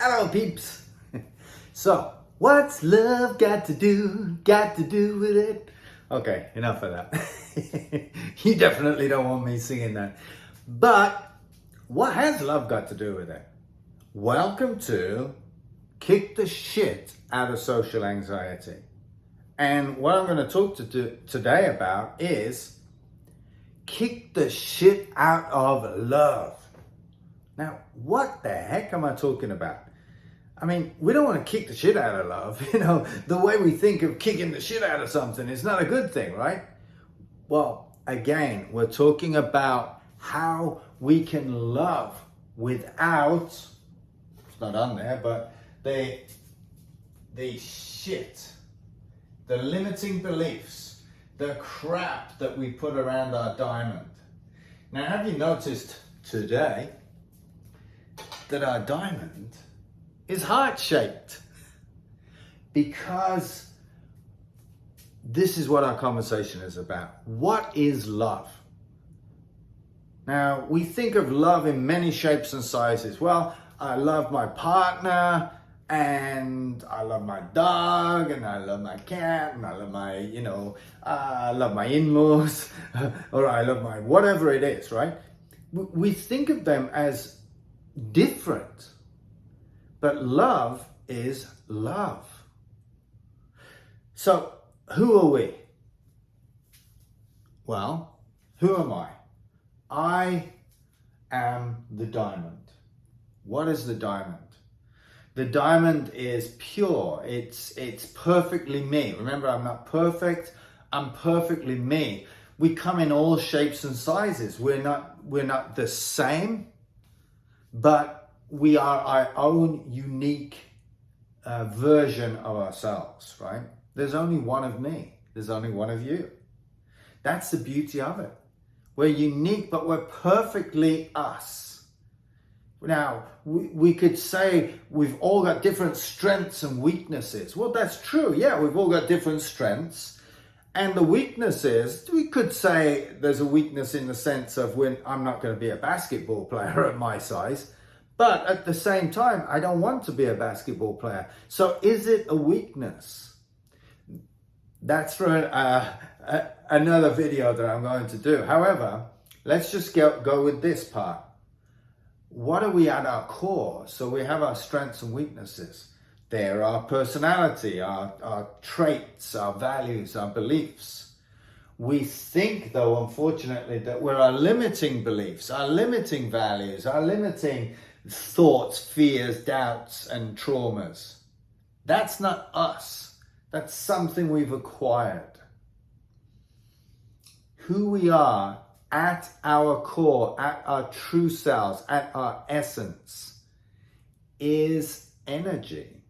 Hello peeps. So, what's love got to do with it? Okay, enough of that. You definitely don't want me singing that. But what has love got to do with it? Welcome to Kick the Shit Out of Social Anxiety. And what I'm going to talk today about is kick the shit out of love. Now, what the heck am I talking about? I mean, we don't want to kick the shit out of love. You know, the way we think of kicking the shit out of something is not a good thing, right? Well, again, we're talking about how we can love without, it's not on there, but the shit, the limiting beliefs, the crap that we put around our diamond. Now, have you noticed today that our diamond is heart-shaped? Because this is what our conversation is about. What is love? Now, we think of love in many shapes and sizes. Well, I love my partner, and I love my dog, and I love my cat, and I love my, I love my in-laws, or I love my whatever it is, right? We think of them as different, but love is love. So, who are we? Well, who am I? I am the diamond. What is the diamond? The diamond is pure. It's perfectly me. Remember, I'm not perfect. I'm perfectly me. We come in all shapes and sizes. We're not the same, but we are our own unique version of ourselves, right? There's only one of me. There's only one of you. That's the beauty of it. We're unique, but we're perfectly us. Now, we could say we've all got different strengths and weaknesses. Well, that's true. Yeah, we've all got different strengths. And the weaknesses, we could say there's a weakness in the sense of when I'm not going to be a basketball player at my size. But at the same time, I don't want to be a basketball player. So is it a weakness? That's for another video that I'm going to do. However, let's just go with this part. What are we at our core? So we have our strengths and weaknesses. They're our personality, our traits, our values, our beliefs. We think, though, unfortunately, that we're our limiting beliefs, our limiting values, our limiting thoughts, fears, doubts, and traumas. That's not us. That's something we've acquired. Who we are at our core, at our true selves, at our essence, is energy.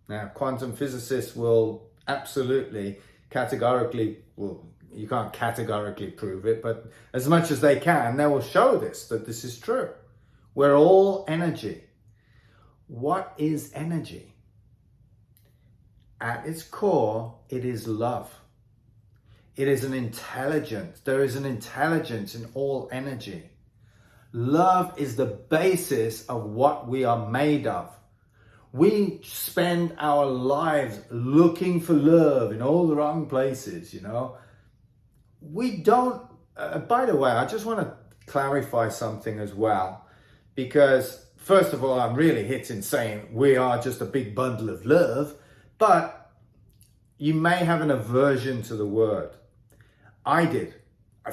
Now, quantum physicists will absolutely, categorically, well, you can't categorically prove it, but as much as they can, they will show that this is true. We're all energy. What is energy? At its core, it is love. It is an intelligence. There is an intelligence in all energy. Love is the basis of what we are made of. We spend our lives looking for love in all the wrong places, We don't, by the way, I just want to clarify something as well, because first of all, I'm really hitting saying we are just a big bundle of love, but you may have an aversion to the word. I did.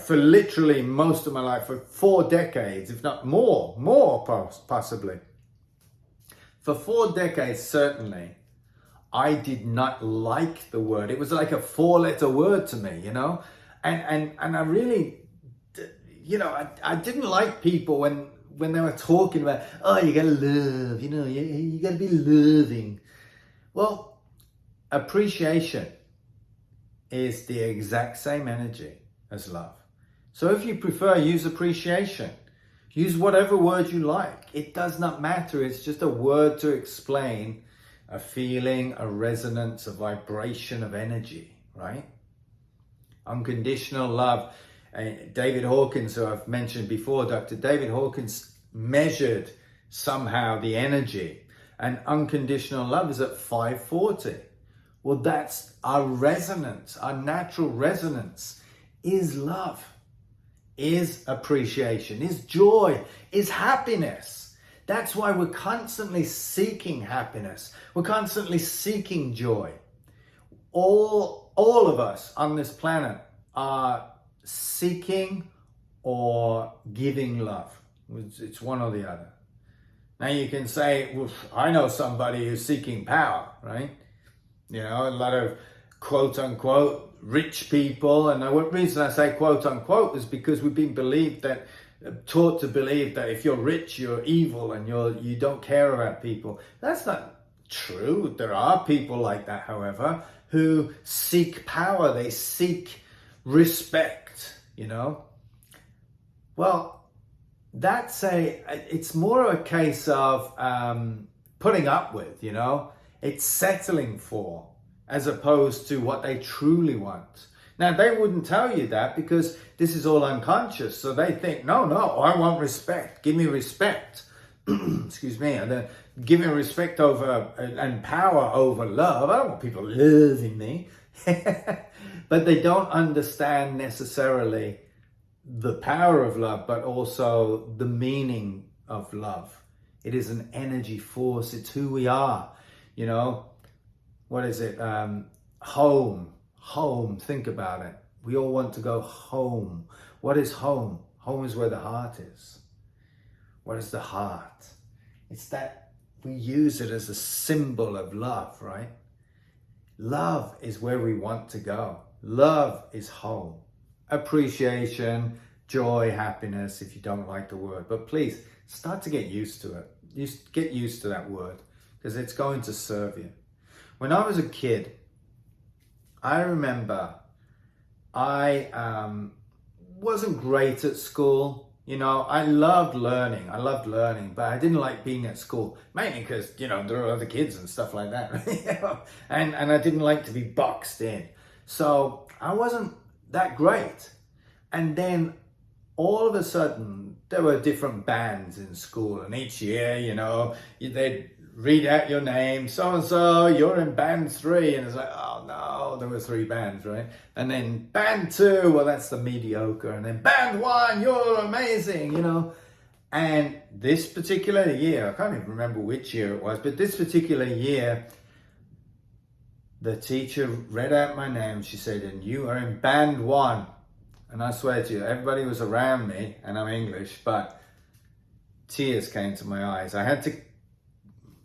For literally most of my life, for 4 decades, if not more possibly. For 4 decades, certainly, I did not like the word. It was like a 4-letter word to me, And I really, I didn't like people when they were talking about, oh, you gotta love, you gotta be loving. Well, appreciation is the exact same energy as love. So if you prefer, use appreciation. Use whatever word you like. It does not matter. It's just a word to explain a feeling, a resonance, a vibration of energy, right? Unconditional love. David Hawkins, who I've mentioned before, Dr. David Hawkins measured somehow the energy. and unconditional love is at 540. Well, that's our resonance. Our natural resonance is love, is appreciation, is joy, is happiness. That's why we're constantly seeking happiness. We're constantly seeking joy. All of us on this planet are seeking or giving love. It's one or the other. Now you can say, well, I know somebody who's seeking power, right? You know, a lot of quote unquote rich people. And the reason I say quote unquote is because we've been taught to believe that if you're rich, you're evil and you don't care about people. That's not true. There are people like that, however, who seek power. They seek respect, you know. Well, it's more a case of putting up with, you know. It's settling for, as opposed to what they truly want. Now, they wouldn't tell you that because this is all unconscious. So they think, no, I want respect. Give me respect. Excuse me. And then give me respect over and power over love. I don't want people loving me. But they don't understand necessarily the power of love, but also the meaning of love. It is an energy force. It's who we are. You know, what is it? Home. Think about it. We all want to go home. What is home? Home is where the heart is. What is the heart? It's that we use it as a symbol of love, right? Love is where we want to go. Love is home. Appreciation, joy, happiness, if you don't like the word. But please, start to get used to it. Get used to that word, because it's going to serve you. When I was a kid, I remember I wasn't great at school. You know, I loved learning, but I didn't like being at school, mainly because, you know, there are other kids and stuff like that. You know? And I didn't like to be boxed in. So I wasn't that great. And then all of a sudden, there were different bands in school. And each year, you know, they'd read out your name, so-and-so, you're in band 3. And it's like, oh no, there were 3 bands, right? And then band 2, well, that's the mediocre. And then band 1, you're amazing, you know? And this particular year, I can't even remember which year it was, but this particular year, the teacher read out my name. She said, and you are in band 1. And I swear to you, everybody was around me, and I'm English, but tears came to my eyes. I had to,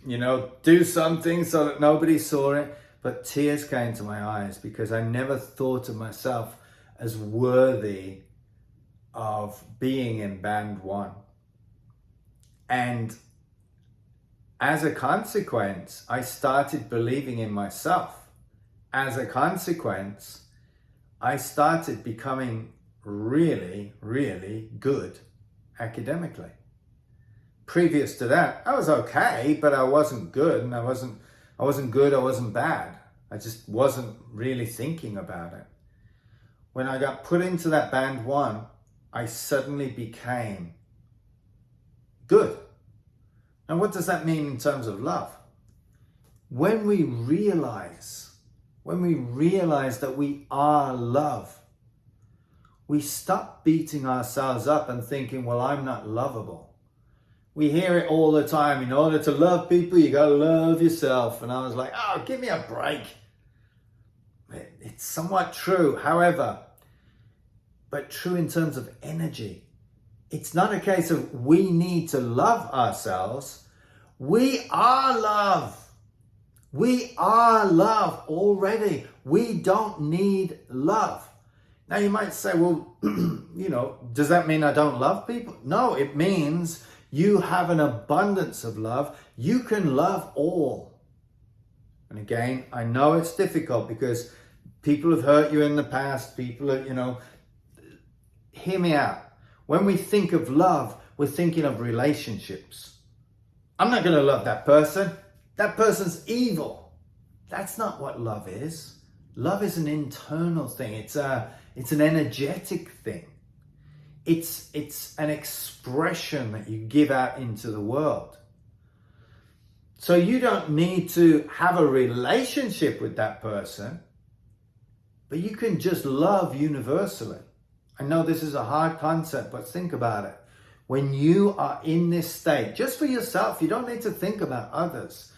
you know, do something so that nobody saw it, but tears came to my eyes because I never thought of myself as worthy of being in band 1. And as a consequence, I started believing in myself. As a consequence, I started becoming really, really good academically. Previous to that, I was okay, but I wasn't good, and I wasn't good, I wasn't bad. I just wasn't really thinking about it. When I got put into that band 1, I suddenly became good. And what does that mean in terms of love? When we realize that we are love, we stop beating ourselves up and thinking, well, I'm not lovable. We hear it all the time. In order to love people, you got to love yourself. And I was like, oh, give me a break. It's somewhat true, however, but true in terms of energy. It's not a case of we need to love ourselves. We are love. We are love already. We don't need love. Now you might say, well, you know, does that mean I don't love people? No, it means you have an abundance of love. You can love all. And again, I know it's difficult because people have hurt you in the past. People are, you know, hear me out. When we think of love, we're thinking of relationships. I'm not going to love that person. That person's evil. That's not what love is. Love is an internal thing. It's an energetic thing. It's an expression that you give out into the world. So you don't need to have a relationship with that person, but you can just love universally. I know this is a hard concept, but think about it. When you are in this state, just for yourself, you don't need to think about others.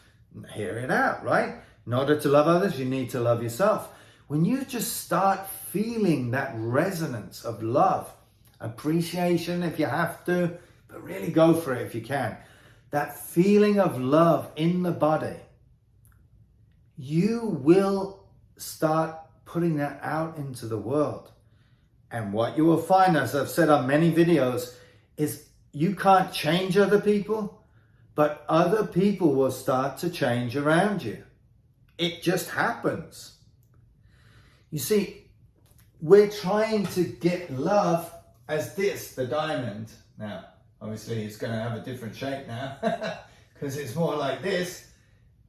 Hear it out, right? In order to love others, you need to love yourself. When you just start feeling that resonance of love, appreciation if you have to, but really go for it if you can. That feeling of love in the body, you will start putting that out into the world. And what you will find, as I've said on many videos, is you can't change other people, but other people will start to change around you. It just happens. You see, we're trying to get love as this, the diamond. Now, obviously it's going to have a different shape now because it's more like this.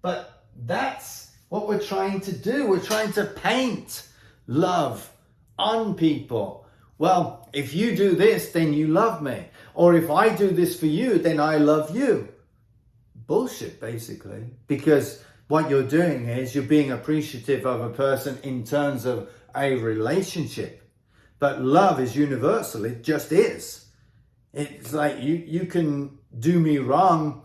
But that's what we're trying to do. We're trying to paint love on people. Well, if you do this, then you love me. Or if I do this for you, then I love you. Bullshit, basically. Because what you're doing is you're being appreciative of a person in terms of a relationship. But love is universal. It just is. It's like you can do me wrong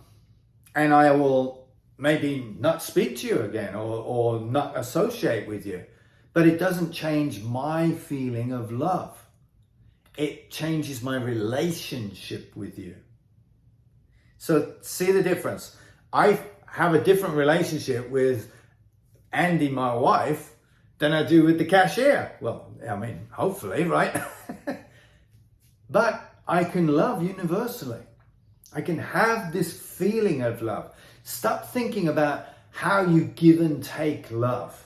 and I will maybe not speak to you again or not associate with you. But it doesn't change my feeling of love. It changes my relationship with you. So see the difference. I have a different relationship with Andy, my wife, than I do with the cashier. Well, I mean, hopefully, right? But I can love universally. I can have this feeling of love. Stop thinking about how you give and take love.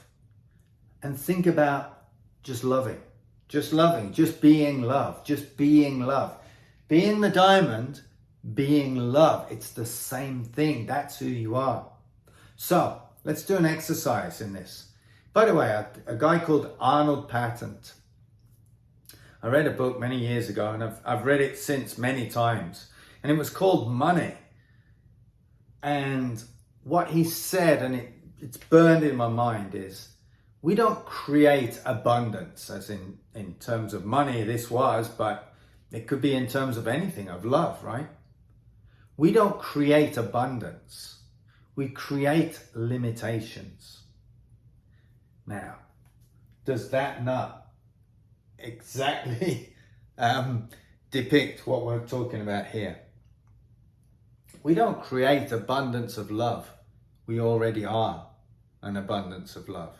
And think about just loving. Just loving. Just being love. Just being love. Being the diamond, being love. It's the same thing. That's who you are. So, let's do an exercise in this. By the way, a guy called Arnold Patent. I read a book many years ago and I've read it since many times. And it was called Money. And what he said, and it's burned in my mind, is we don't create abundance, as in terms of money this was, but it could be in terms of anything, of love, right? We don't create abundance. We create limitations. Now, does that not exactly depict what we're talking about here? We don't create abundance of love. We already are an abundance of love.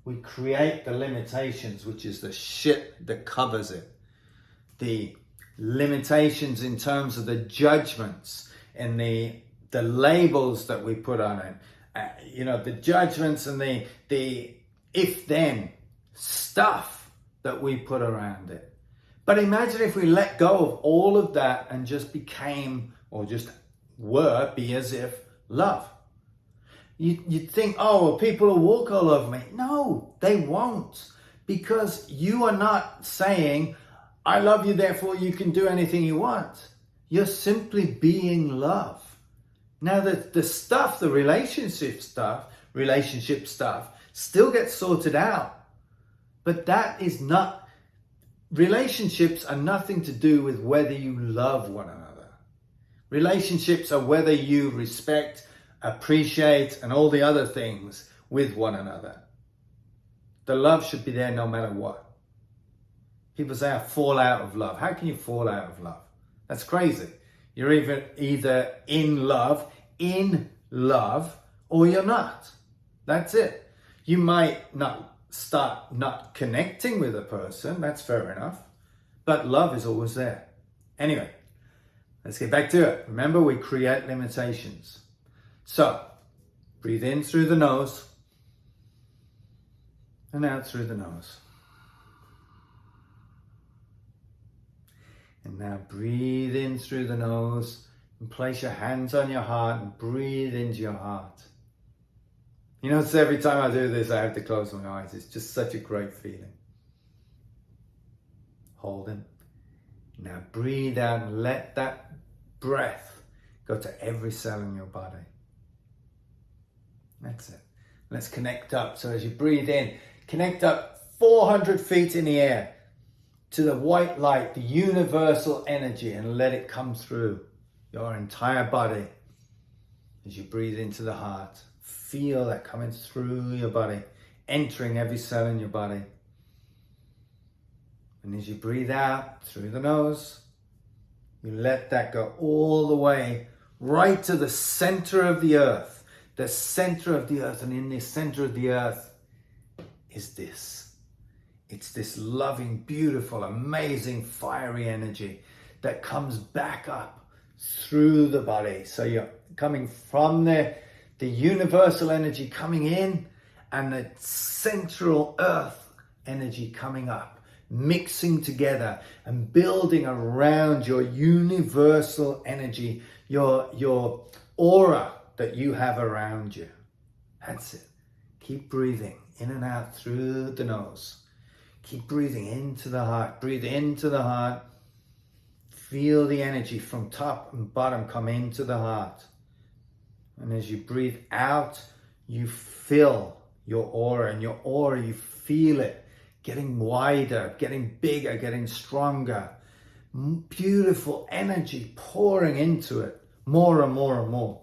We create the limitations, which is the shit that covers it. The limitations in terms of the judgments and the labels that we put on it. The judgments and the if-then stuff that we put around it. But imagine if we let go of all of that and just became, or just be as if love. You'd think, oh, well, people will walk all over me. No, they won't. Because you are not saying, I love you, therefore you can do anything you want. You're simply being love. Now, the stuff, the relationship stuff, still gets sorted out. But that is not, relationships are nothing to do with whether you love one another. Relationships are whether you respect, appreciate, and all the other things with one another. The love should be there no matter what. People say, I fall out of love. How can you fall out of love? That's crazy. You're either in love, or you're not. That's it. You might not start not connecting with a person. That's fair enough. But love is always there. Anyway, let's get back to it. Remember, we create limitations. So, breathe in through the nose and out through the nose. And now breathe in through the nose and place your hands on your heart and breathe into your heart. You know, so every time I do this, I have to close my eyes. It's just such a great feeling. Hold it. Now breathe out and let that breath go to every cell in your body. That's it. Let's connect up. So as you breathe in, connect up 400 feet in the air to the white light, the universal energy, and let it come through your entire body. As you breathe into the heart, feel that coming through your body, entering every cell in your body. And as you breathe out through the nose, you let that go all the way right to the center of the earth. The center of the earth. And in the center of the earth is this. It's this loving, beautiful, amazing, fiery energy that comes back up through the body. So you're coming from the universal energy coming in, and the central earth energy coming up, mixing together and building around your universal energy, your aura that you have around you. That's it. Keep breathing in and out through the nose. Keep breathing into the heart. Breathe into the heart. Feel the energy from top and bottom come into the heart. And as you breathe out, you fill your aura, and your aura, you feel it getting wider, getting bigger, getting stronger. Beautiful energy pouring into it, more and more and more.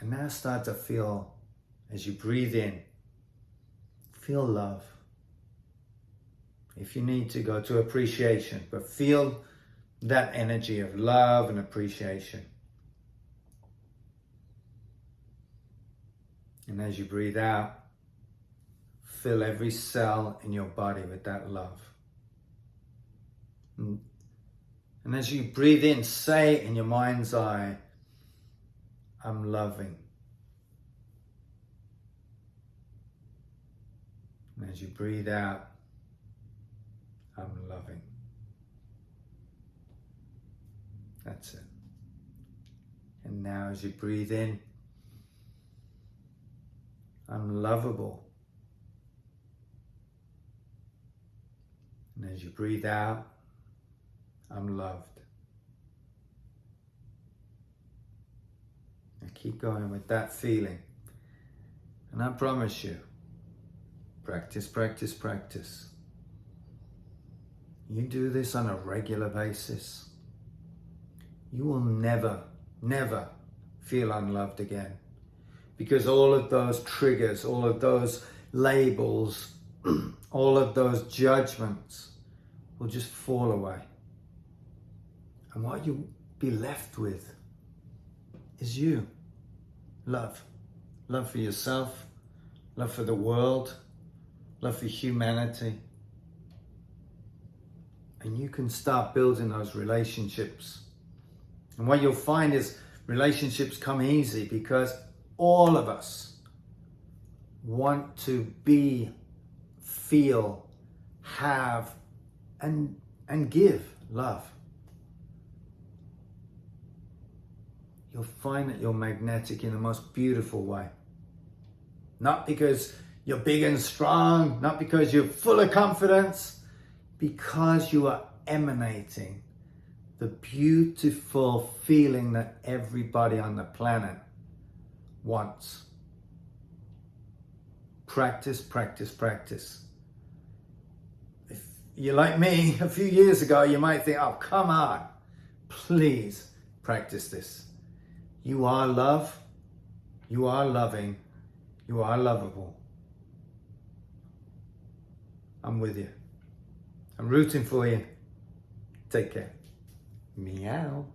And now start to feel, as you breathe in, feel love. If you need to, go to appreciation, but feel that energy of love and appreciation. And as you breathe out, fill every cell in your body with that love. And as you breathe in, say in your mind's eye, I'm loving. And as you breathe out, I'm loving. That's it. And now as you breathe in, I'm lovable. And as you breathe out, I'm loved. And keep going with that feeling. And I promise you, practice, practice, practice. You do this on a regular basis, you will never, never feel unloved again. Because all of those triggers, all of those labels, all of those judgments will just fall away. And what you'll be left with is you. Love. Love for yourself, love for the world, love for humanity. And you can start building those relationships. And what you'll find is relationships come easy because all of us want to be, feel, have, and give love. You'll find that you're magnetic in the most beautiful way. Not because you're big and strong, not because you're full of confidence, because you are emanating the beautiful feeling that everybody on the planet wants. Practice, practice, practice. If you're like me, a few years ago, you might think, oh, come on, please practice this. You are love, you are loving, you are lovable. I'm with you. I'm rooting for you. Take care. Meow.